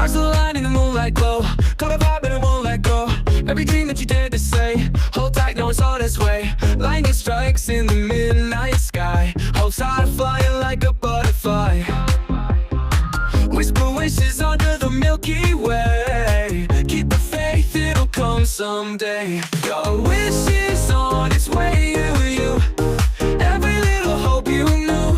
Stars align in the moonlight glow. Got a vibe and it won't let go. Every dream that you dared to say, hold tight, no it's on its way. Lightning strikes in the midnight sky. Hopes high, flying like a butterfly. Whisper wishes under the Milky Way. Keep the faith, it'll come someday. Your wish is on its way, you. Every little hope you knew.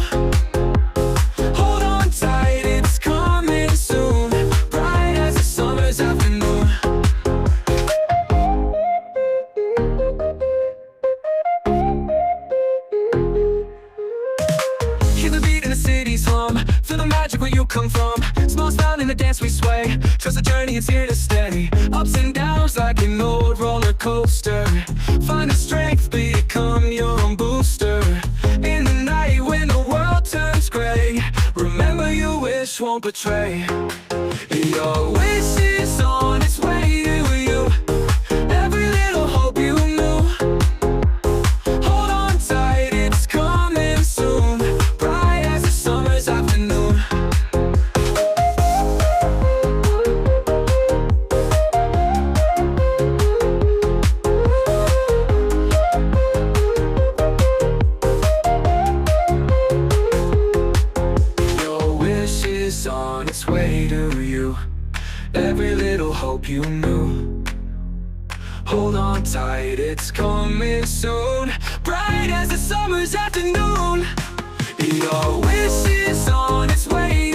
Hold on tight, it's coming soon. Bright as a summer's afternoon. Hear the beat in the city's hum. Feel the magic where you come from. Small smile in the dance we sway. Trust the journey, it's here to stay. Ups and downs like an old roller coaster. Find the strength, become your own booster. In the night when the world turns gray, remember your wish won't betray. Your wish is on its way, you. Every little hope you knew. Hold on tight, it's coming soon. Bright as a summer's afternoon. Your wish is on its way to you. Every little hope you knew. Hold on tight, it's coming soon. Bright as a summer's afternoon. Your wish is on its way.